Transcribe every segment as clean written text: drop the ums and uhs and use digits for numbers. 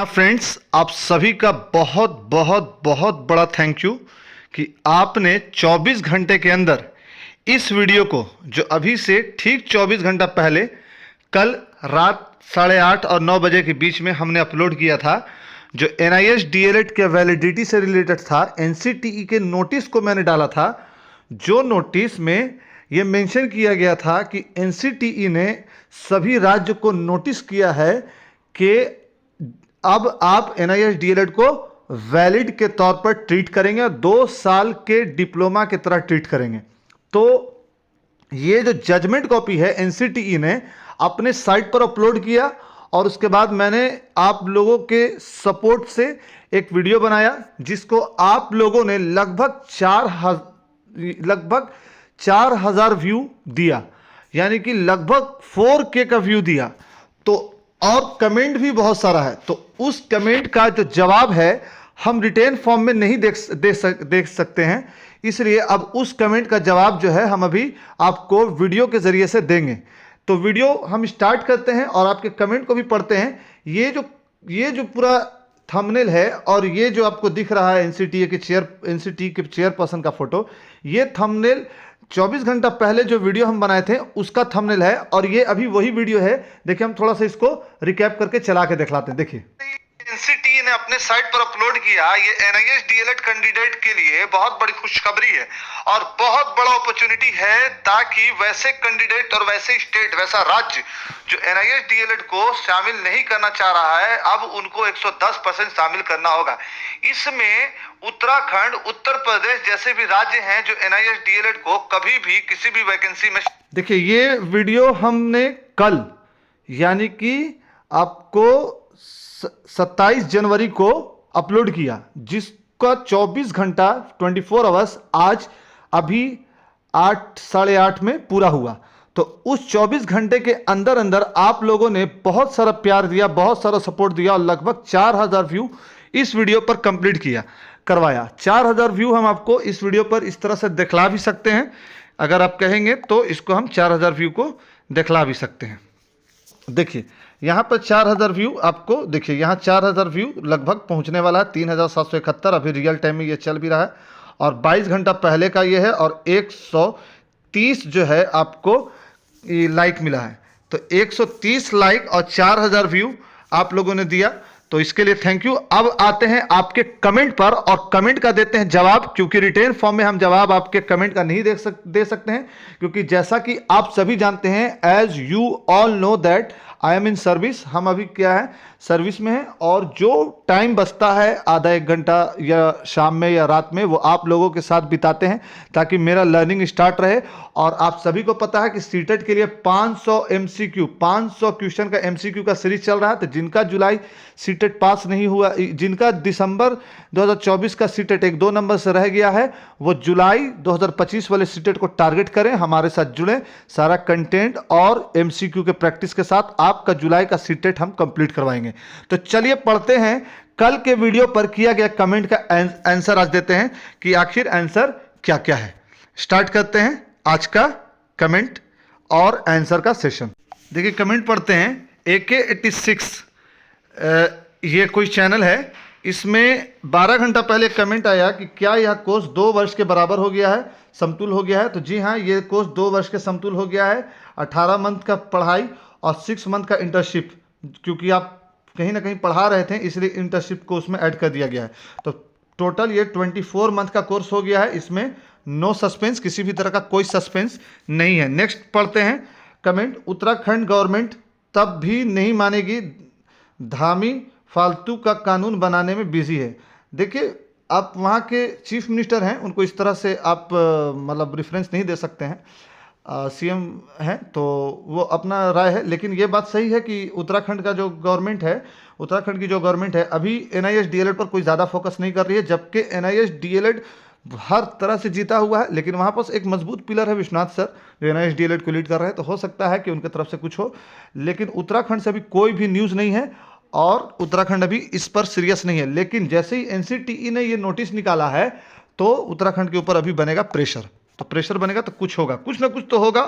Friends, आप सभी का बहुत बहुत बहुत बड़ा थैंक यू कि आपने 24 घंटे के अंदर इस वीडियो को, जो अभी से ठीक 24 घंटा पहले कल रात 8:30 और 9 बजे के बीच में हमने अपलोड किया था, जो NIS DLED के वैलिडिटी से रिलेटेड था। NCTE के नोटिस को मैंने डाला था, जो नोटिस में ये मेंशन किया गया था कि NCTE ने सभी राज्य को नोटिस किया है कि अब आप NIS DLED को वैलिड के तौर पर ट्रीट करेंगे और 2 साल के डिप्लोमा की तरह ट्रीट करेंगे। तो ये जो जजमेंट कॉपी है NCTE ने अपने साइट पर अपलोड किया और उसके बाद मैंने आप लोगों के सपोर्ट से एक वीडियो बनाया, जिसको आप लोगों ने लगभग 4,000 व्यू दिया, यानी कि लगभग 4K का व्यू दिया। तो और कमेंट भी बहुत सारा है, तो उस कमेंट का जो जवाब है हम रिटेन फॉर्म में नहीं देख सकते हैं, इसलिए अब उस कमेंट का जवाब जो है हम अभी आपको वीडियो के जरिए से देंगे। तो वीडियो हम स्टार्ट करते हैं और आपके कमेंट को भी पढ़ते हैं। ये जो पूरा थंबनेल है और ये जो आपको दिख रहा है NCTE के चेयरपर्सन का फोटो, ये थंबनेल 24 घंटा पहले जो वीडियो हम बनाए थे उसका थंबनेल है और ये अभी वही वीडियो है। देखिए, हम थोड़ा सा इसको रिकैप करके चला के दिखलाते हैं। देखिए, NCTE ने अपने साइट पर अपलोड किया, ये NIS DLED कैंडिडेट के लिए बहुत बड़ी खुशखबरी है और बहुत बड़ा अपॉर्चुनिटी है, ताकि वैसे कैंडिडेट और वैसे स्टेट, वैसा राज्य जो NIS DLED को शामिल नहीं करना चाह रहा है, अब उनको 110% शामिल करना होगा। इसमें उत्तराखंड, उत्तर प्रदेश जैसे भी राज्य हैं जो NIS DLED को कभी भी किसी भी वैकेंसी में। देखिए, ये वीडियो हमने कल यानी कि आपको 27 जनवरी को अपलोड किया, जिसका 24 घंटा 24 आवर्स आज अभी 8 साढ़े 8 में पूरा हुआ। तो उस 24 घंटे के अंदर अंदर आप लोगों ने बहुत सारा प्यार दिया, बहुत सारा सपोर्ट दिया और लगभग 4,000 व्यू इस वीडियो पर कंप्लीट करवाया। 4,000 व्यू हम आपको इस वीडियो पर इस तरह से दिखला भी सकते हैं, अगर आप कहेंगे तो इसको हम 4,000 व्यू को दिखला भी सकते हैं। देखिए, यहाँ पर 4,000 व्यू आपको, देखिए यहाँ 4,000 व्यू लगभग पहुँचने वाला है। 3,771 अभी रियल टाइम में ये चल भी रहा है और 22 घंटा पहले का ये है और 130 जो है आपको लाइक मिला है। तो 130 लाइक और 4,000 व्यू आप लोगों ने दिया, तो इसके लिए थैंक यू। अब आते हैं आपके कमेंट पर और कमेंट का देते हैं जवाब, क्योंकि रिटेन फॉर्म में हम जवाब आपके कमेंट का नहीं दे सकते हैं, क्योंकि जैसा कि आप सभी जानते हैं, as you all know that I am in service, हम अभी क्या है सर्विस में हैं और जो टाइम बचता है आधा 1 घंटा या शाम में या रात में, वो आप लोगों के साथ बिताते हैं ताकि मेरा लर्निंग स्टार्ट रहे। और आप सभी को पता है कि सीटेट के लिए 500 MCQ 500 क्वेश्चन का MCQ का सीरीज चल रहा है। तो जिनका जुलाई सीटेट पास नहीं हुआ, जिनका दिसंबर 2024 का सीटेट 1-2 नंबर से रह गया है, वो जुलाई 2025 वाले सीटेट को टारगेट करें, हमारे साथ जुड़े, सारा कंटेंट और MCQ के प्रैक्टिस के साथ आपका जुलाई का सीटेट हम कंप्लीट करवाएंगे। तो चलिए पढ़ते हैं कल के वीडियो पर किया गया कमेंट का आंसर, आज देते हैं कि आखिर आंसर क्या क्या है। स्टार्ट करते हैं आज का कमेंट और आंसर का सेशन। देखिए, कमेंट पढ़ते हैं। AK86 ये कोई चैनल है, इसमें 12 घंटा पहले कमेंट आया कि क्या यह कोर्स 2 वर्ष के बराबर हो गया है, समतुल हो गया है। तो जी हाँ, ये कोर्स 2 वर्ष के समतुल हो गया है। 18 मंथ का पढ़ाई और 6 मंथ का इंटर्नशिप, क्योंकि आप कहीं ना कहीं पढ़ा रहे थे इसलिए इंटर्नशिप को उसमें ऐड कर दिया गया है। तो टोटल ये 24 मंथ का कोर्स हो गया है। इसमें नो सस्पेंस, किसी भी तरह का कोई सस्पेंस नहीं है। नेक्स्ट पढ़ते हैं कमेंट। उत्तराखंड गवर्नमेंट तब भी नहीं मानेगी, धामी फालतू का कानून बनाने में बिजी है। देखिए, आप वहाँ के चीफ मिनिस्टर हैं, उनको इस तरह से आप मतलब रेफरेंस नहीं दे सकते हैं। CM हैं तो वो अपना राय है, लेकिन ये बात सही है कि उत्तराखंड की जो गवर्नमेंट है अभी NIS DLED पर कोई ज़्यादा फोकस नहीं कर रही है, जबकि NIS DLED हर तरह से जीता हुआ है। लेकिन वहाँ पर एक मजबूत पिलर है विश्वनाथ सर, जो NIS DLED को लीड कर रहे हैं, तो हो सकता है कि उनकी तरफ से कुछ हो। लेकिन उत्तराखंड से अभी कोई भी न्यूज़ नहीं है और उत्तराखंड अभी इस पर सीरियस नहीं है। लेकिन जैसे ही NCTE ने ये नोटिस निकाला है तो उत्तराखंड के ऊपर अभी बनेगा प्रेशर। तो प्रेशर बनेगा तो कुछ होगा, कुछ ना कुछ तो होगा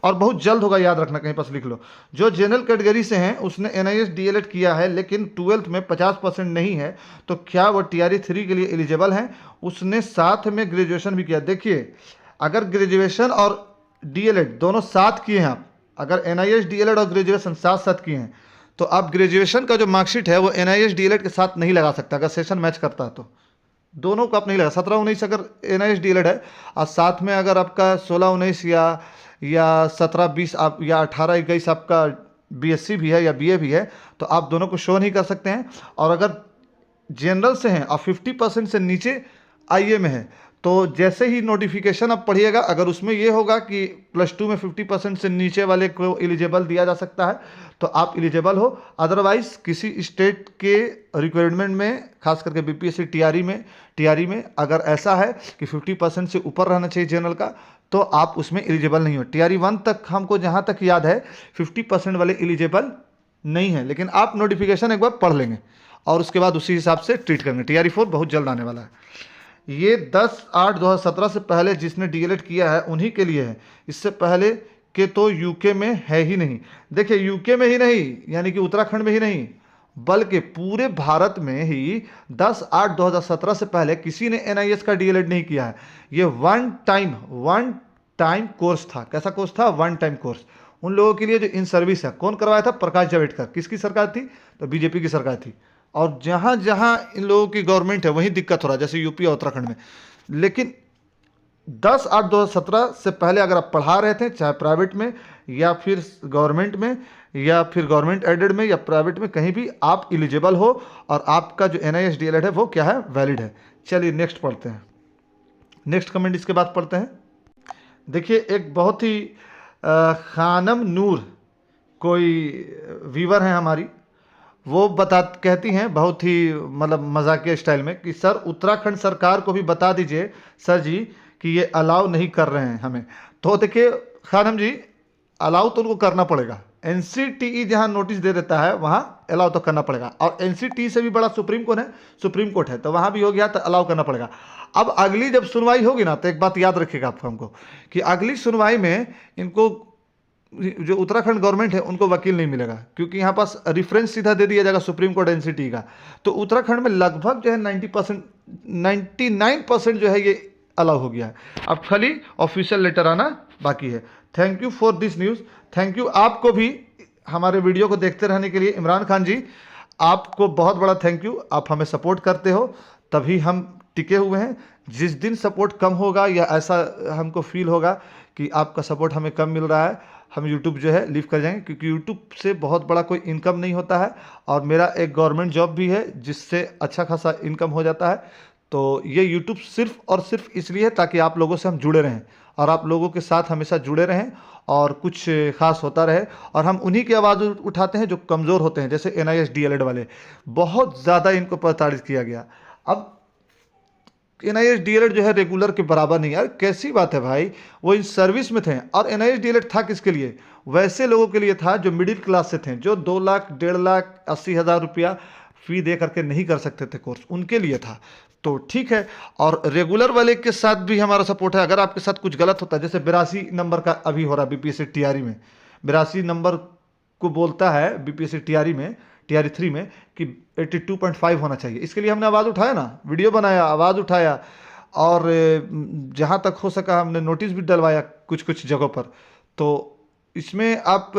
और बहुत जल्द होगा, याद रखना, कहीं पास लिख लो। जो जनरल कैटेगरी से हैं उसने NIS DLED किया है लेकिन 12th में 50% नहीं है, तो क्या वो TRE 3 के लिए एलिजिबल हैं? उसने साथ में ग्रेजुएशन भी किया। देखिए, अगर ग्रेजुएशन और DLED दोनों साथ किए हैं आप, अगर NIS DLED और ग्रेजुएशन साथ साथ किए हैं, तो आप ग्रेजुएशन का जो मार्कशीट है वो NIS DLED के साथ नहीं लगा सकता अगर सेशन मैच करता है तो। दोनों को आप नहीं लगा, 17-19 अगर NIS DLED है और साथ में अगर आपका 16-19 या 17-20 आप या 18-21 आपका BSc भी है या BA भी है, तो आप दोनों को शो नहीं कर सकते हैं। और अगर जनरल से हैं और 50% से नीचे IA में है, तो जैसे ही नोटिफिकेशन आप पढ़िएगा, अगर उसमें ये होगा कि +2 में 50% से नीचे वाले को एलिजिबल दिया जा सकता है तो आप एलिजिबल हो। अदरवाइज किसी स्टेट के रिक्वायरमेंट में, खास करके BPSC TRE में अगर ऐसा है कि 50% से ऊपर रहना चाहिए जनरल का, तो आप उसमें एलिजिबल नहीं हो। TRE 1 तक हमको जहाँ तक याद है 50% वाले एलिजिबल नहीं है, लेकिन आप नोटिफिकेशन एक बार पढ़ लेंगे और उसके बाद उसी हिसाब से ट्रीट करेंगे। TRE 4 बहुत जल्द आने वाला है। ये 10/8/2017 से पहले जिसने DLED किया है उन्हीं के लिए है, इससे पहले के तो यूके में है ही नहीं। देखिए, यूके में ही नहीं, यानी कि उत्तराखंड में ही नहीं, बल्कि पूरे भारत में ही 10/8/2017 से पहले किसी ने NIS का DLED नहीं किया है। ये वन टाइम कोर्स था। कैसा कोर्स था? One time course. उन लोगों के लिए जो इन सर्विस है। कौन करवाया था? प्रकाश जावड़ेकर। किसकी सरकार थी? तो BJP की सरकार थी। और जहाँ जहाँ इन लोगों की गवर्नमेंट है वहीं दिक्कत हो रहा है, जैसे यूपी और उत्तराखंड में। लेकिन 10/8/2017 से पहले अगर आप पढ़ा रहे थे, चाहे प्राइवेट में या फिर गवर्नमेंट में या फिर गवर्नमेंट एडेड में या प्राइवेट में, कहीं भी आप एलिजिबल हो और आपका जो NIS DLED है वो क्या है? वैलिड है। चलिए नेक्स्ट पढ़ते हैं। नेक्स्ट कमेंट इसके बाद पढ़ते हैं। देखिए, एक बहुत ही खानम नूर कोई वीवर है हमारी, वो कहती हैं बहुत ही मतलब मजाकिया स्टाइल में कि सर उत्तराखंड सरकार को भी बता दीजिए सर जी कि ये अलाउ नहीं कर रहे हैं हमें। तो देखिए खानम जी, अलाउ तो उनको करना पड़ेगा। NCTE जहां नोटिस दे देता है वहां अलाउ तो करना पड़ेगा, और NCTE से भी बड़ा सुप्रीम कोर्ट है, तो वहां भी हो गया तो अलाउ करना पड़ेगा। अब अगली जब सुनवाई होगी ना, तो एक बात याद रखिएगा आप हमको कि अगली सुनवाई में इनको, जो उत्तराखंड गवर्नमेंट है, उनको वकील नहीं मिलेगा, क्योंकि यहाँ पास रेफरेंस सीधा दे दिया जाएगा सुप्रीम कोर्ट NCTE का। तो उत्तराखंड में लगभग जो है 99% जो है ये अलाउ हो गया है। अब खाली ऑफिशियल लेटर आना बाकी है। Thank you for this news. Thank you आपको भी हमारे वीडियो को देखते रहने के लिए। इमरान खान जी, आपको बहुत बड़ा थैंक यू। आप हमें सपोर्ट करते हो तभी हम टिके हुए हैं। जिस दिन सपोर्ट कम होगा या ऐसा हमको फील होगा कि आपका सपोर्ट हमें कम मिल रहा है, हम YouTube जो है लीव कर जाएंगे, क्योंकि YouTube से बहुत बड़ा कोई इनकम नहीं होता है और मेरा एक गवर्नमेंट जॉब भी है जिससे अच्छा खासा इनकम हो जाता है। तो ये YouTube सिर्फ और सिर्फ इसलिए है ताकि आप लोगों से हम जुड़े रहें और आप लोगों के साथ हमेशा जुड़े रहें और कुछ खास होता रहे। और हम उन्हीं की आवाज़ उठाते हैं जो कमज़ोर होते हैं, जैसे NIS DLED वाले। बहुत ज़्यादा इनको प्रताड़ित किया गया। अब NIS DLED जो है रेगुलर के बराबर नहीं। यार कैसी बात है भाई, वो इन सर्विस में थे। और NIS DLED था किसके लिए? वैसे लोगों के लिए था जो मिडिल क्लास से थे, जो 2 लाख 1.5 लाख 80,000 रुपया फी दे करके नहीं कर सकते थे कोर्स, उनके लिए था। तो ठीक है, और रेगुलर वाले के साथ भी हमारा सपोर्ट है। अगर आपके साथ कुछ गलत होता है, जैसे 82 नंबर का अभी हो रहा है BPSC TRE में, 82 नंबर को बोलता है BPSC TRE में, TRE 3 में कि 82.5 होना चाहिए। इसके लिए हमने आवाज़ उठाया ना, वीडियो बनाया, आवाज़ उठाया, और जहाँ तक हो सका हमने नोटिस भी डलवाया कुछ कुछ जगहों पर। तो इसमें आप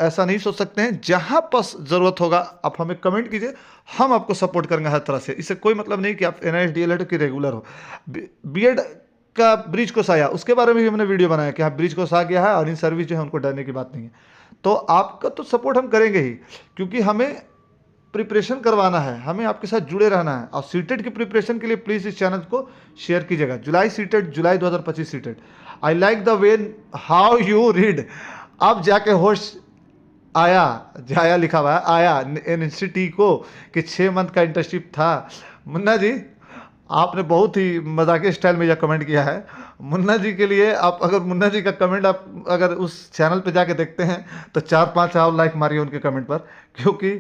ऐसा नहीं सोच सकते हैं। जहाँ पर ज़रूरत होगा आप हमें कमेंट कीजिए, हम आपको सपोर्ट करेंगे हर तरह से। इससे कोई मतलब नहीं कि आप NIS DLED की रेगुलर हो। BEd का ब्रिज कोर्स आया, उसके बारे में भी हमने वीडियो बनाया कि हाँ ब्रिज कोर्स आ गया है और इन सर्विस जो है उनको डरने की बात नहीं है। तो आपका तो सपोर्ट हम करेंगे ही, क्योंकि हमें प्रिपरेशन करवाना है, हमें आपके साथ जुड़े रहना है। और सीटेट की प्रिपरेशन के लिए प्लीज़ इस चैनल को शेयर कीजिएगा। जुलाई 2025 CTET. I like the way how you read. अब जाके होश आया, जाया लिखा हुआ है, आया NCTE को कि 6 मंथ का इंटर्नशिप था। मुन्ना जी, आपने बहुत ही मजाकिया स्टाइल में यह कमेंट किया है। मुन्ना जी के लिए आप, अगर मुन्ना जी का कमेंट आप अगर उस चैनल पे जाके देखते हैं तो 4-5 और लाइक मारिए उनके कमेंट पर, क्योंकि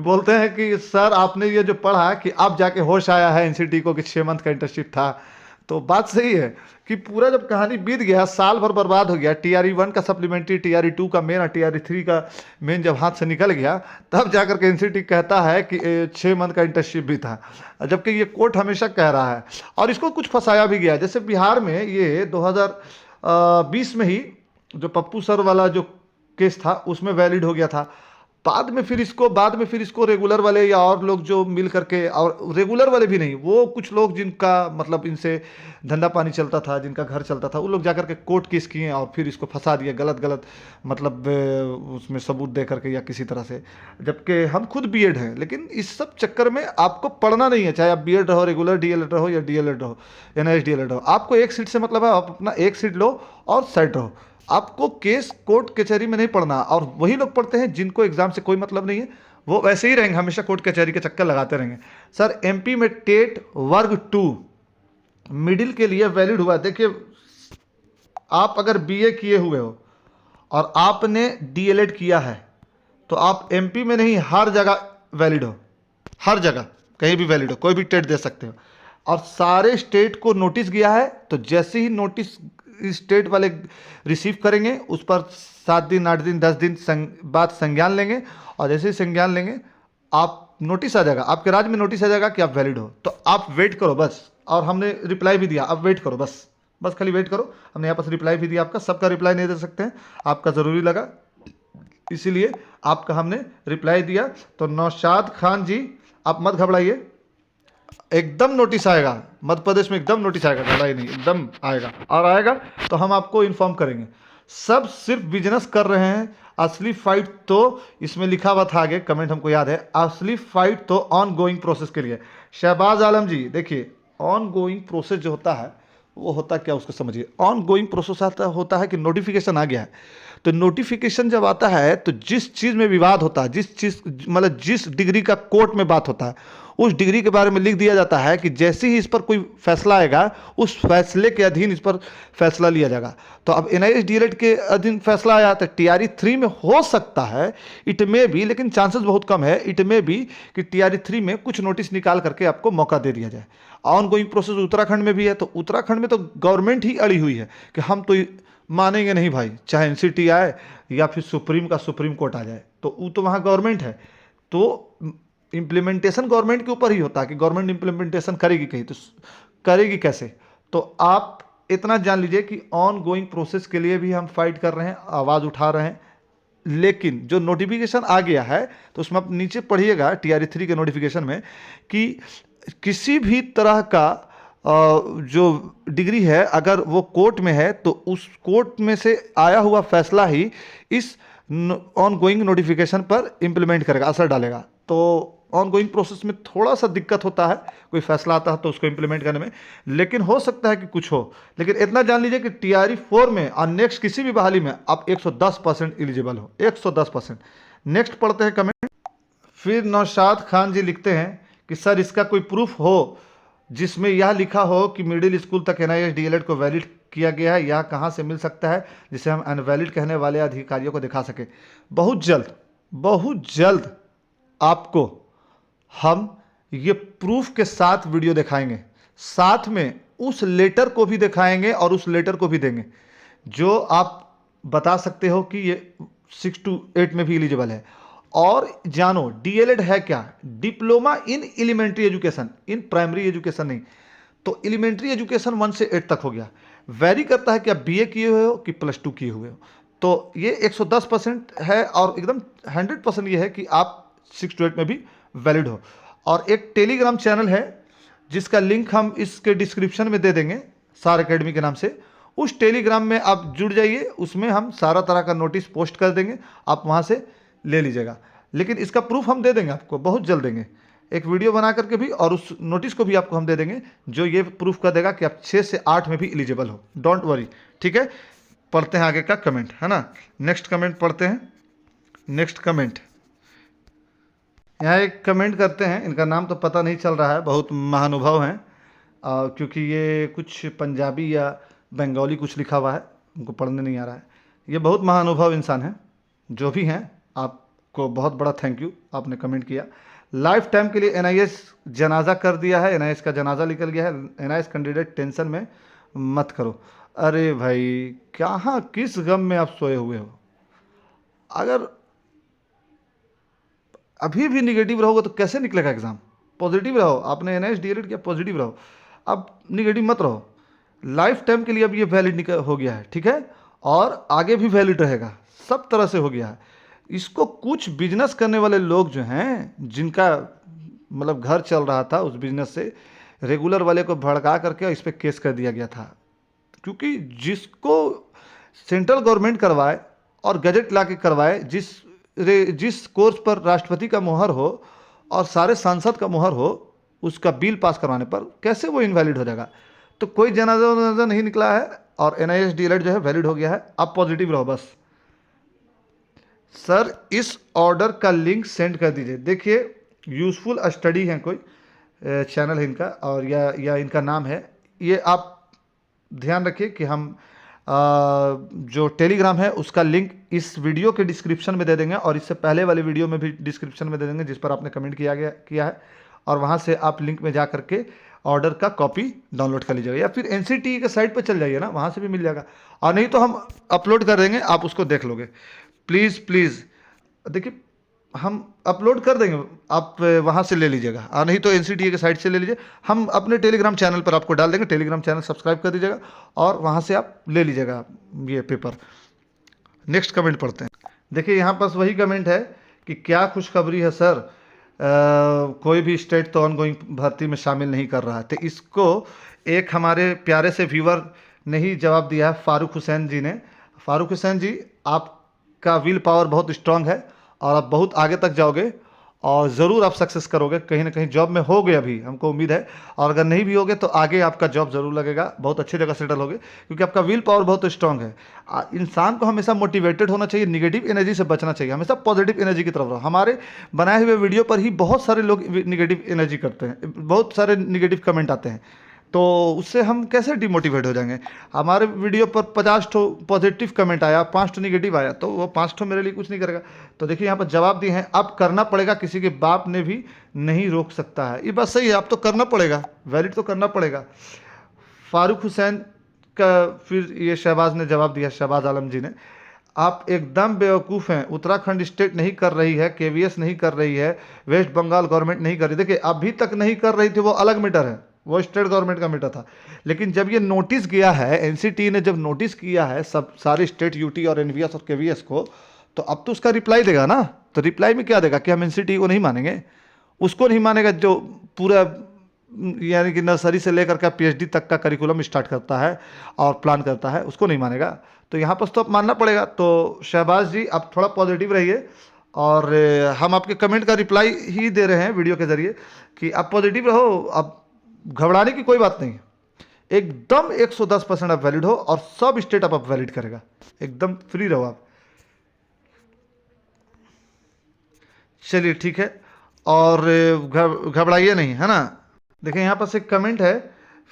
बोलते हैं कि सर आपने ये जो पढ़ा कि अब जाके होश आया है NCTE को कि 6 मंथ का इंटर्नशिप था। तो बात सही है कि पूरा जब कहानी बीत गया, साल भर बर्बाद हो गया, TRE 1 का सप्लीमेंट्री, TRE 2 का मेन और TRE 3 का मेन जब हाथ से निकल गया, तब जाकर के NCT कहता है कि 6 मंथ का इंटर्नशिप भी था, जबकि ये कोर्ट हमेशा कह रहा है। और इसको कुछ फंसाया भी गया, जैसे बिहार में ये 2020 में ही जो पप्पू सर वाला जो केस था उसमें वैलिड हो गया था। बाद में फिर इसको रेगुलर वाले या और लोग जो मिल करके, और रेगुलर वाले भी नहीं, वो कुछ लोग जिनका मतलब इनसे धंधा पानी चलता था, जिनका घर चलता था, वो लोग जाकर के कोर्ट केस किए और फिर इसको फंसा दिया गलत मतलब उसमें सबूत दे करके या किसी तरह से। जबकि हम खुद बीएड हैं, लेकिन इस सब चक्कर में आपको पढ़ना नहीं है, चाहे आप बीएड रहो, रेगुलर डीएलएड रहो या डीएलएड रहो, NIH डीएलएड रहो, आपको एक सीट से मतलब है, आप अपना एक सीट लो और सेट रहो। आपको केस कोर्ट कचहरी में नहीं पढ़ना। और वही लोग पढ़ते हैं जिनको एग्जाम से कोई मतलब नहीं है, वो वैसे ही रहेंगे, हमेशा कोर्ट कचहरी के चक्कर लगाते रहेंगे। सर MP में टेट वर्ग 2 मिडिल के लिए वैलिड हुआ। देखिए, आप अगर BA किए हुए हो और आपने DLED किया है तो आप MP में नहीं, हर जगह वैलिड हो, हर जगह कहीं भी वैलिड हो, कोई भी टेट दे सकते हो। और सारे स्टेट को नोटिस गया है, तो जैसे ही नोटिस स्टेट वाले रिसीव करेंगे, उस पर 7 दिन 8 दिन 10 दिन बाद संज्ञान लेंगे, और जैसे ही संज्ञान लेंगे आप नोटिस आ जाएगा, आपके राज्य में नोटिस आ जाएगा कि आप वैलिड हो। तो आप वेट करो बस। और हमने रिप्लाई भी दिया, अब वेट करो बस खाली वेट करो। हमने यहाँ पर रिप्लाई भी दिया, आपका सबका रिप्लाई नहीं दे सकते हैं, आपका ज़रूरी लगा इसीलिए आपका हमने रिप्लाई दिया। तो नौशाद खान जी, आप मत घबराइए, एकदम नोटिस आएगा, मध्य प्रदेश में एकदम नोटिस आएगा, घबराइए नहीं, एकदम आएगा। और आएगा तो हम आपको इन्फॉर्म करेंगे। सब सिर्फ बिजनेस कर रहे हैं, असली फाइट तो इसमें लिखा हुआ था आगे, कमेंट हमको याद है, असली फाइट तो ऑन गोइंग प्रोसेस के लिए। शहबाज आलम जी, देखिए ऑन गोइंग प्रोसेस जो होता है वो होता क्या, उसको समझिए। ऑन गोइंग प्रोसेस होता है कि नोटिफिकेशन आ गया है, तो नोटिफिकेशन जब आता है तो जिस चीज़ में विवाद होता है, जिस चीज़ मतलब जिस डिग्री का कोर्ट में बात होता है, उस डिग्री के बारे में लिख दिया जाता है कि जैसे ही इस पर कोई फैसला आएगा, उस फैसले के अधीन इस पर फैसला लिया जाएगा। तो अब NIH DLED के अधीन फैसला आया तो TRE 3 में हो सकता है, इट में भी, लेकिन चांसेस बहुत कम है, इट में भी कि TRE 3 में कुछ नोटिस निकाल करके आपको मौका दे दिया जाए। ऑन गोइंग प्रोसेस उत्तराखंड में भी है, तो उत्तराखंड में तो गवर्नमेंट ही अड़ी हुई है कि हम तो मानेंगे नहीं भाई, चाहे NCT आए या फिर सुप्रीम कोर्ट आ जाए, तो वो तो वहाँ गवर्नमेंट है। तो इम्प्लीमेंटेशन गवर्नमेंट के ऊपर ही होता है कि गवर्नमेंट इम्प्लीमेंटेशन करेगी कहीं, तो करेगी कैसे। तो आप इतना जान लीजिए कि ऑन गोइंग प्रोसेस के लिए भी हम फाइट कर रहे हैं, आवाज़ उठा रहे हैं। लेकिन जो नोटिफिकेशन आ गया है तो उसमें आप नीचे पढ़िएगा TRE 3 के नोटिफिकेशन में कि किसी भी तरह का जो डिग्री है, अगर वो कोर्ट में है तो उस कोर्ट में से आया हुआ फैसला ही इस ऑन गोइंग नोटिफिकेशन पर इम्प्लीमेंट करेगा, असर डालेगा। तो ऑन गोइंग प्रोसेस में थोड़ा सा दिक्कत होता है, कोई फैसला आता है तो उसको इम्प्लीमेंट करने में, लेकिन हो सकता है कि कुछ हो। लेकिन इतना जान लीजिए कि TRE 4 में और नेक्स्ट किसी भी बहाली में आप 110% एलिजिबल हो, 110%। नेक्स्ट पढ़ते हैं कमेंट। फिर नौशाद खान जी लिखते हैं कि सर इसका कोई प्रूफ हो जिसमें यह लिखा हो कि मिडिल स्कूल तक NIH DLED को वैलिड किया गया है, यह कहाँ से मिल सकता है जिसे हम अनवैलिड कहने वाले अधिकारियों को दिखा सके। बहुत जल्द आपको हम ये प्रूफ के साथ वीडियो दिखाएंगे, साथ में उस लेटर को भी दिखाएंगे और उस लेटर को भी देंगे जो आप बता सकते हो कि ये 6 to 8 में भी एलिजिबल है। और जानो DLED है क्या, diploma in elementary education, in primary education नहीं। तो एलिमेंट्री एजुकेशन 1 से 8 तक हो गया, वेरी करता है कि आप BA किए हुए हो कि +2 किए हुए हो। तो ये 110% है और एकदम 100% ये है कि आप 6 to 8 में भी वैलिड हो। और एक टेलीग्राम चैनल है जिसका लिंक हम इसके डिस्क्रिप्शन में दे देंगे, सार एकेडमी के नाम से। उस टेलीग्राम में आप जुड़ जाइए, उसमें हम सारा तरह का नोटिस पोस्ट कर देंगे, आप वहाँ से ले लीजिएगा। लेकिन इसका प्रूफ हम दे देंगे आपको, बहुत जल्द देंगे, एक वीडियो बना करके भी, और उस नोटिस को भी आपको हम दे देंगे जो ये प्रूफ कर देगा कि आप 6 से 8 में भी एलिजिबल हो। डोंट वरी, ठीक है। पढ़ते हैं आगे का कमेंट, है ना। नेक्स्ट कमेंट पढ़ते हैं। नेक्स्ट कमेंट, यहाँ एक कमेंट करते हैं, इनका नाम तो पता नहीं चल रहा है, बहुत महानुभाव हैं, क्योंकि ये कुछ पंजाबी या बंगाली कुछ लिखा हुआ है, उनको पढ़ने नहीं आ रहा है। ये बहुत महानुभाव इंसान हैं, जो भी हैं, आपको बहुत बड़ा थैंक यू, आपने कमेंट किया। लाइफ टाइम के लिए एनआईएस जनाजा कर दिया है, एनआईएस का जनाजा निकल गया है। एनआईएस कैंडिडेट टेंशन में मत करो। अरे भाई कहाँ किस गम में आप सोए हुए हो? अगर अभी भी निगेटिव रहोगे तो कैसे निकलेगा एग्जाम? पॉजिटिव रहो, आपने एनआईएस डीएलएड किया, पॉजिटिव रहो, अब निगेटिव मत रहो। लाइफ टाइम के लिए अब ये वैलिड हो गया है, ठीक है, और आगे भी वैलिड रहेगा, सब तरह से हो गया है। इसको कुछ बिजनेस करने वाले लोग जो हैं, जिनका मतलब घर चल रहा था उस बिजनेस से, रेगुलर वाले को भड़का करके इस पर केस कर दिया गया था। क्योंकि जिसको सेंट्रल गवर्नमेंट करवाए और गजट ला के करवाए, जिस कोर्स पर राष्ट्रपति का मुहर हो और सारे सांसद का मुहर हो, उसका बिल पास करवाने पर कैसे वो इनवैलिड हो जाएगा? तो कोई जनाजा नहीं निकला है और एनआईएस डीएलएड जो है वैलिड हो गया है। आप पॉजिटिव रहो बस। सर इस ऑर्डर का लिंक सेंड कर दीजिए। देखिए यूज़फुल स्टडी है, कोई चैनल है इनका और या इनका नाम है ये। आप ध्यान रखिए कि हम जो टेलीग्राम है उसका लिंक इस वीडियो के डिस्क्रिप्शन में दे देंगे और इससे पहले वाले वीडियो में भी डिस्क्रिप्शन में दे देंगे, जिस पर आपने कमेंट किया है, और वहाँ से आप लिंक में जा करके ऑर्डर का कॉपी डाउनलोड कर लीजिएगा, या फिर एनसीटीई के साइट पर चल जाइए ना, वहाँ से भी मिल जाएगा, और नहीं तो हम अपलोड कर देंगे, आप उसको देख लोगे। प्लीज़ प्लीज़ देखिए हम अपलोड कर देंगे, आप वहाँ से ले लीजिएगा, और नहीं तो एनसीटीई के साइट से ले लीजिए। हम अपने टेलीग्राम चैनल पर आपको डाल देंगे, टेलीग्राम चैनल सब्सक्राइब कर दीजिएगा और वहाँ से आप ले लीजिएगा ये पेपर। नेक्स्ट कमेंट पढ़ते हैं। देखिए यहाँ पास वही कमेंट है कि क्या खुशखबरी है सर, कोई भी स्टेट तो ऑनगोइंग भर्ती में शामिल नहीं कर रहा है। तो इसको एक हमारे प्यारे से व्यूअर ने ही जवाब दिया है, फारूक हुसैन जी ने। फारूक हुसैन जी, आपका विल पावर बहुत स्ट्रांग है और आप बहुत आगे तक जाओगे और ज़रूर आप सक्सेस करोगे, कहीं ना कहीं जॉब में होगे, अभी हमको उम्मीद है, और अगर नहीं भी होगे तो आगे आपका जॉब ज़रूर लगेगा, बहुत अच्छी जगह सेटल होगे, क्योंकि आपका विल पावर बहुत स्ट्रांग है। इंसान को हमेशा मोटिवेटेड होना चाहिए, निगेटिव एनर्जी से बचना चाहिए, हमेशा पॉजिटिव एनर्जी की तरफ रहो। हमारे बनाए हुए वीडियो पर ही बहुत सारे लोग निगेटिव एनर्जी करते हैं, बहुत सारे निगेटिव कमेंट आते हैं, तो उससे हम कैसे डिमोटिवेट हो जाएंगे? हमारे वीडियो पर 50 ठो पॉजिटिव कमेंट आया, 5 ठो निगेटिव आया, तो वो 5 ठो मेरे लिए कुछ नहीं करेगा। तो देखिए यहाँ पर जवाब दिए हैं, अब करना पड़ेगा, किसी के बाप ने भी नहीं रोक सकता है। ये बात सही है, अब तो करना पड़ेगा, वैलिड तो करना पड़ेगा। फारूक हुसैन का फिर ये शहबाज ने जवाब दिया, शहबाज आलम जी ने, आप एकदम बेवकूफ़ हैं, उत्तराखंड स्टेट नहीं कर रही है, केवीएस नहीं कर रही है, वेस्ट बंगाल गवर्नमेंट नहीं कर रही। देखिए अभी तक नहीं कर रही थी वो अलग मैटर है, वो स्टेट गवर्नमेंट का मैटर था, लेकिन जब ये नोटिस गया है, एनसीटी ने जब नोटिस किया है सब सारे स्टेट यूटी और एनवीएस और केवीएस को, तो अब तो उसका रिप्लाई देगा ना। तो रिप्लाई में क्या देगा कि हम एनसीटी को नहीं मानेंगे, उसको नहीं मानेगा जो पूरा यानी कि नर्सरी से लेकर के पीएचडी तक का करिकुलम स्टार्ट करता है और प्लान करता है, उसको नहीं मानेगा। तो यहाँ पर तो अब मानना पड़ेगा। तो शहबाज जी आप थोड़ा पॉजिटिव रहिए, और हम आपके कमेंट का रिप्लाई ही दे रहे हैं वीडियो के ज़रिए कि आप पॉजिटिव रहो, अब घबराने की कोई बात नहीं है, एकदम 110% आप वैलिड हो और सब स्टेट आप वैलिड करेगा, एकदम फ्री रहो आप। चलिए ठीक है, और घबराइए नहीं, है ना। देखिए यहाँ पास एक कमेंट है,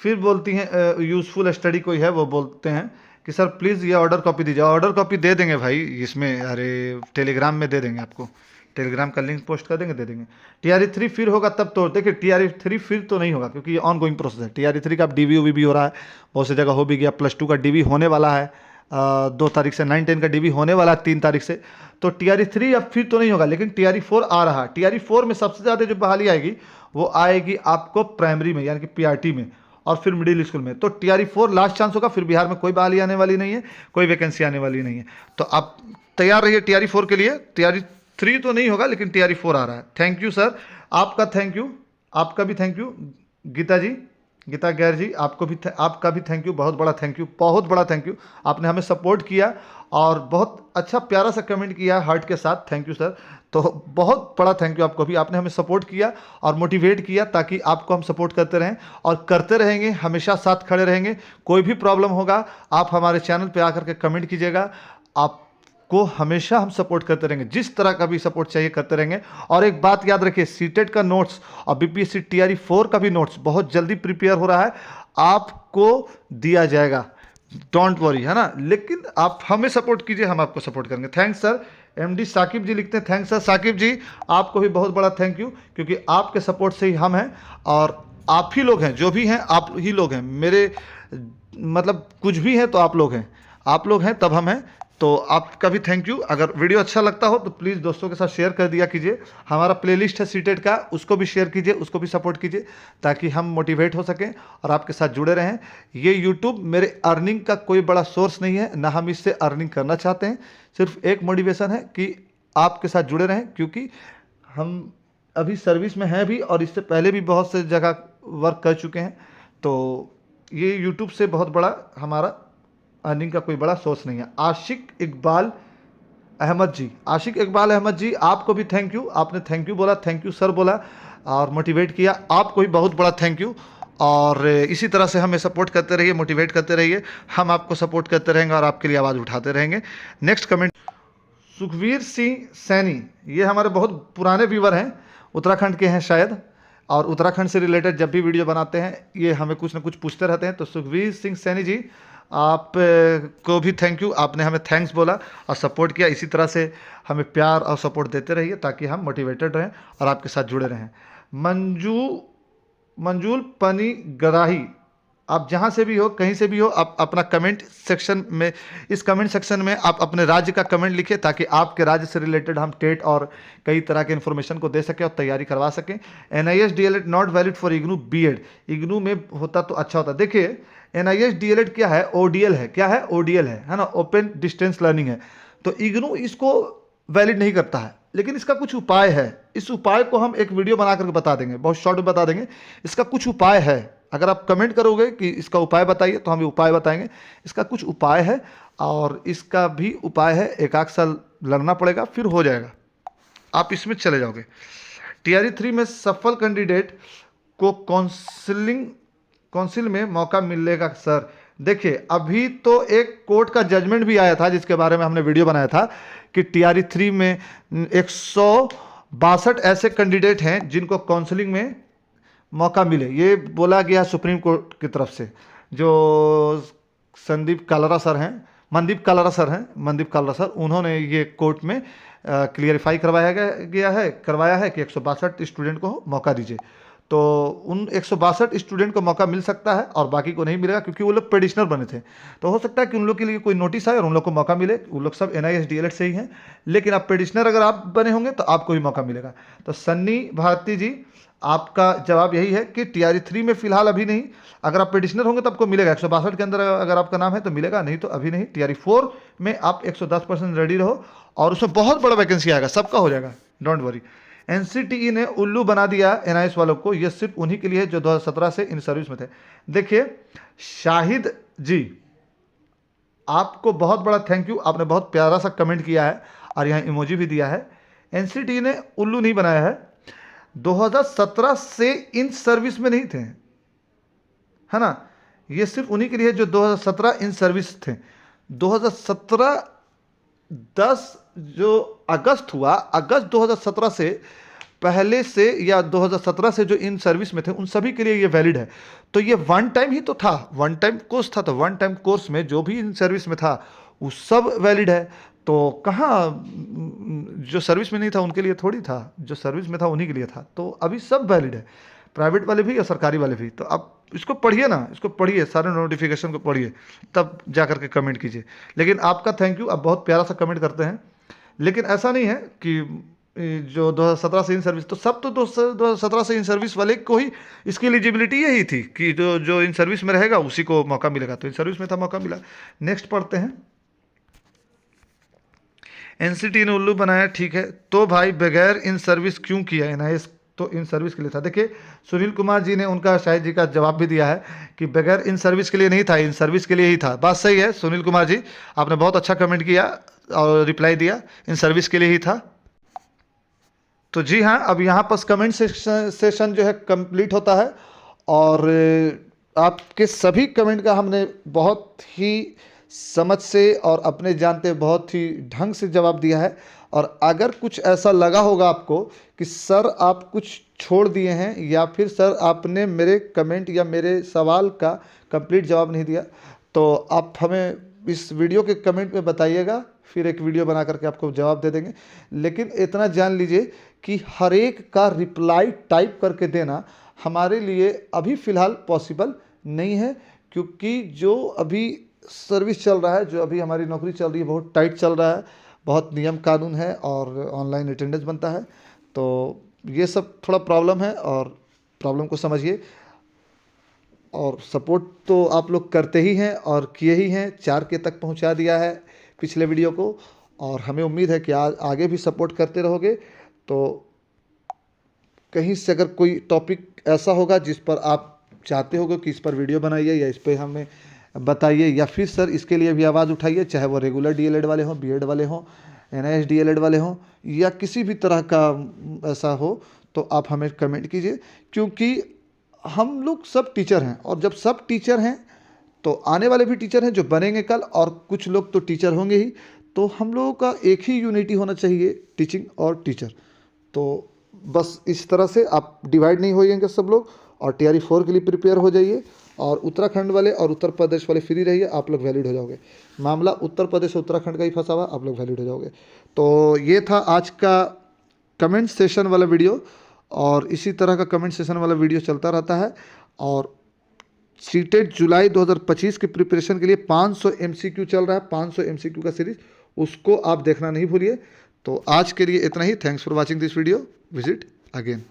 फिर बोलती हैं यूज़फुल स्टडी कोई है, वो बोलते हैं कि सर प्लीज़ ये ऑर्डर कॉपी दीजिए। ऑर्डर कॉपी दे देंगे भाई, इसमें अरे टेलीग्राम में दे देंगे आपको, टेलीग्राम का लिंक पोस्ट कर देंगे, दे देंगे। TRE3 फिर होगा तब तो, देखिए TRE3 फिर तो नहीं होगा क्योंकि ये ऑन गोइंग प्रोसेस है। TRE3 का अब DV भी हो रहा है, बहुत सी जगह हो भी गया, +2 का DV होने वाला है 2 तारीख से, 9-10 का DV होने वाला है 3 तारीख से। तो TRE3 अब फिर तो नहीं होगा, लेकिन TRE4 आ रहा है। TRE4 में सबसे ज़्यादा जो बहाली आएगी वो आएगी आपको प्राइमरी में, यानी कि PRT में, और फिर मिडिल स्कूल में। तो TRE4 लास्ट चांस होगा, फिर बिहार में कोई बहाली आने वाली नहीं है, कोई वैकेंसी आने वाली नहीं है। तो आप तैयार रहिए TRE4 के लिए। TRE3 तो नहीं होगा, लेकिन TRE4 आ रहा है। थैंक यू सर, आपका थैंक यू, आपका भी थैंक यू। गीता जी, गीता गैर जी, आपका भी थैंक यू, बहुत बड़ा थैंक यू, बहुत बड़ा थैंक यू। आपने हमें सपोर्ट किया और बहुत अच्छा प्यारा सा कमेंट किया हार्ट के साथ, थैंक यू सर। तो बहुत बड़ा थैंक यू आपको भी, आपने हमें सपोर्ट किया और मोटिवेट किया, ताकि आपको हम सपोर्ट करते रहें और करते रहेंगे, हमेशा साथ खड़े रहेंगे। कोई भी प्रॉब्लम होगा आप हमारे चैनल पे आकर के कमेंट कीजिएगा, आपको हमेशा हम सपोर्ट करते रहेंगे, जिस तरह का भी सपोर्ट चाहिए करते रहेंगे। और एक बात याद रखिए, सीटेट का नोट्स और BPSC TRE4 का भी नोट्स बहुत जल्दी प्रिपेयर हो रहा है, आपको दिया जाएगा, डोंट वरी, है ना। लेकिन आप हमें सपोर्ट कीजिए, हम आपको सपोर्ट करेंगे। थैंक्स सर, MD साकिब जी लिखते हैं थैंक्स सर। साकिब जी आपको भी बहुत बड़ा थैंक यू, क्योंकि आपके सपोर्ट से ही हम हैं और आप ही लोग हैं, जो भी हैं आप ही लोग हैं। मेरे मतलब कुछ भी है तो आप लोग हैं, आप लोग हैं तब हम हैं। तो आपका भी थैंक यू। अगर वीडियो अच्छा लगता हो तो प्लीज़ दोस्तों के साथ शेयर कर दिया कीजिए। हमारा प्लेलिस्ट है सीटेड का, उसको भी शेयर कीजिए, उसको भी सपोर्ट कीजिए, ताकि हम मोटिवेट हो सकें और आपके साथ जुड़े रहें। ये यूट्यूब मेरे अर्निंग का कोई बड़ा सोर्स नहीं है, ना हम इससे अर्निंग करना चाहते हैं। सिर्फ एक मोटिवेशन है कि आपके साथ जुड़े रहें, क्योंकि हम अभी सर्विस में हैं भी और इससे पहले भी बहुत से जगह वर्क कर चुके हैं। तो ये यूट्यूब से बहुत बड़ा हमारा अर्निंग का कोई बड़ा सोर्स नहीं है। आशिक इकबाल अहमद जी, आशिक इकबाल अहमद जी आपको भी थैंक यू। आपने थैंक यू बोला, थैंक यू सर बोला और मोटिवेट किया, आपको भी बहुत बड़ा थैंक यू। और इसी तरह से हमें सपोर्ट करते रहिए, मोटिवेट करते रहिए, हम आपको सपोर्ट करते रहेंगे और आपके लिए आवाज़ उठाते रहेंगे। नेक्स्ट कमेंट सुखवीर सिंह सैनी, ये हमारे बहुत पुराने व्यूवर हैं, उत्तराखंड के हैं शायद, और उत्तराखंड से रिलेटेड जब भी वीडियो बनाते हैं ये हमें कुछ ना कुछ पूछते रहते हैं। तो सुखवीर सिंह सैनी जी आप को भी थैंक यू, आपने हमें थैंक्स बोला और सपोर्ट किया। इसी तरह से हमें प्यार और सपोर्ट देते रहिए ताकि हम मोटिवेटेड रहें और आपके साथ जुड़े रहें। मंजूल पनी गराही, आप जहाँ से भी हो, कहीं से भी हो, आप अपना कमेंट सेक्शन में, इस कमेंट सेक्शन में आप अपने राज्य का कमेंट लिखें, ताकि आपके राज्य से रिलेटेड हम टेट और कई तरह के इन्फॉर्मेशन को दे सकें और तैयारी करवा सकें। NIS DLED not valid for IGNOU BEd, IGNOU में होता तो अच्छा होता। देखिए NIS DLED क्या है, ODL है। क्या है? ODL है ना, ओपन डिस्टेंस लर्निंग है। तो इग्नू इसको वैलिड नहीं करता है, लेकिन इसका कुछ उपाय है। इस उपाय को हम एक वीडियो बना करके बता देंगे, बहुत शॉर्ट में बता देंगे। इसका कुछ उपाय है, अगर आप कमेंट करोगे कि इसका उपाय बताइए तो हम ये उपाय बताएंगे। इसका कुछ उपाय है और इसका भी उपाय है, एक आध साल लड़ना पड़ेगा फिर हो जाएगा, आप इसमें चले जाओगे। TRE 3 में सफल कैंडिडेट को काउंसिल में मौका मिलेगा सर। देखिए अभी तो एक कोर्ट का जजमेंट भी आया था जिसके बारे में हमने वीडियो बनाया था कि TRE 3 में 162 ऐसे कैंडिडेट हैं जिनको काउंसलिंग में मौका मिले। ये बोला गया सुप्रीम कोर्ट की तरफ से। जो मनदीप कालरा सर उन्होंने ये कोर्ट में क्लियरिफाई करवाया है कि 162 स्टूडेंट को मौका दीजिए। तो उन 162 स्टूडेंट को मौका मिल सकता है और बाकी को नहीं मिलेगा, क्योंकि वो लोग पेडिशनर बने थे। तो हो सकता है कि उन लोग के लिए कोई नोटिस आए और उन लोग को मौका मिले। वो लोग सब NIS DLED से ही हैं, लेकिन आप पेडिशनर अगर आप बने होंगे तो आपको भी मौका मिलेगा। तो सन्नी भारती जी आपका जवाब यही है कि TRE 3 में फिलहाल अभी नहीं, अगर आप पेडिशनर होंगे तो आपको मिलेगा। 162 के अंदर अगर आपका नाम है तो मिलेगा, नहीं तो अभी नहीं। TRE 4 में आप 110% रेडी रहो और उसमें बहुत बड़ा वैकेंसी आएगा, सबका हो जाएगा, डोंट वरी। NCTE ने उल्लू बना दिया NIS वालों को, ये सिर्फ उन्हीं के लिए है जो 2017 से इन सर्विस में थे। देखिए शाहिद जी आपको बहुत बड़ा थैंक यू, आपने बहुत प्यारा सा कमेंट किया है और यहाँ इमोजी भी दिया है। NCTE ने उल्लू नहीं बनाया है, 2017 से इन सर्विस में नहीं थे, है ना। ये सिर्फ उन्हीं के लिए जो 2017 इन सर्विस थे। 2017 10 जो अगस्त हुआ, अगस्त 2017 से पहले से या 2017 से जो इन सर्विस में थे उन सभी के लिए ये वैलिड है। तो ये वन टाइम ही तो था, वन टाइम कोर्स था। तो वन टाइम कोर्स में जो भी इन सर्विस में था वो सब वैलिड है। तो कहाँ जो सर्विस में नहीं था उनके लिए थोड़ी था, जो सर्विस में था उन्हीं के लिए था। तो अभी सब वैलिड है, प्राइवेट वाले भी और सरकारी वाले भी। तो आप इसको पढ़िए ना, इसको पढ़िए, सारे नोटिफिकेशन को पढ़िए, तब जा करके कमेंट कीजिए। लेकिन आपका थैंक यू, आप बहुत प्यारा सा कमेंट करते हैं। लेकिन ऐसा नहीं है कि जो 2017 से इन सर्विस, तो सब तो 2017 से इन सर्विस वाले को ही इसकी एलिजिबिलिटी यही थी कि जो इन सर्विस में रहेगा उसी को मौका मिलेगा। तो इन सर्विस में था, मौका मिला। नेक्स्ट पढ़ते हैं। NCTE ने उल्लू बनाया, ठीक है, तो भाई बगैर इन सर्विस क्यों किया? NIS तो इन सर्विस के लिए था। देखिए सुनील कुमार जी ने उनका शाहिद जी का जवाब भी दिया है कि बगैर इन सर्विस के लिए नहीं था, इन सर्विस के लिए ही था। बात सही है सुनील कुमार जी, आपने बहुत अच्छा कमेंट किया और रिप्लाई दिया, इन सर्विस के लिए ही था। तो जी हाँ, अब यहाँ पर कमेंट सेशन जो है कंप्लीट होता है और आपके सभी कमेंट का हमने बहुत ही समझ से और अपने जानते बहुत ही ढंग से जवाब दिया है। और अगर कुछ ऐसा लगा होगा आपको कि सर आप कुछ छोड़ दिए हैं या फिर सर आपने मेरे कमेंट या मेरे सवाल का कंप्लीट जवाब नहीं दिया, तो आप हमें इस वीडियो के कमेंट में बताइएगा फिर एक वीडियो बना करके आपको जवाब दे देंगे। लेकिन इतना जान लीजिए कि हर एक का रिप्लाई टाइप करके देना हमारे लिए अभी फ़िलहाल पॉसिबल नहीं है, क्योंकि जो अभी सर्विस चल रहा है, जो अभी हमारी नौकरी चल रही है, बहुत टाइट चल रहा है, बहुत नियम कानून है और ऑनलाइन अटेंडेंस बनता है। तो ये सब थोड़ा प्रॉब्लम है और प्रॉब्लम को समझिए। और सपोर्ट तो आप लोग करते ही हैं और किए ही हैं, 4K तक पहुंचा दिया है पिछले वीडियो को, और हमें उम्मीद है कि आगे भी सपोर्ट करते रहोगे। तो कहीं से अगर कोई टॉपिक ऐसा होगा जिस पर आप चाहते होगे कि इस पर वीडियो बनाइए या इस पर हमें बताइए, या फिर सर इसके लिए भी आवाज़ उठाइए, चाहे वो रेगुलर DLED वाले हों, BEd वाले हों, NIS DLED वाले हों, या किसी भी तरह का ऐसा हो, तो आप हमें कमेंट कीजिए। क्योंकि हम लोग सब टीचर हैं, और जब सब टीचर हैं तो आने वाले भी टीचर हैं जो बनेंगे कल, और कुछ लोग तो टीचर होंगे ही। तो हम लोगों का एक ही यूनिटी होना चाहिए, टीचिंग और टीचर। तो बस इस तरह से आप डिवाइड नहीं होइएगा सब लोग, और TRE 4 के लिए प्रिपेयर हो जाइए। और उत्तराखंड वाले और उत्तर प्रदेश वाले फ्री रहिए, आप लोग वैलिड हो जाओगे। मामला उत्तर प्रदेश और उत्तराखंड का ही फंसा हुआ, आप लोग वैलिड हो जाओगे। तो ये था आज का कमेंट सेशन वाला वीडियो, और इसी तरह का कमेंट सेशन वाला वीडियो चलता रहता है। और सीटेट जुलाई 2025 के प्रिपरेशन के लिए 500 MCQ चल रहा है, 500 MCQ का सीरीज, उसको आप देखना नहीं भूलिए। तो आज के लिए इतना ही। Thanks for watching this video. Visit again.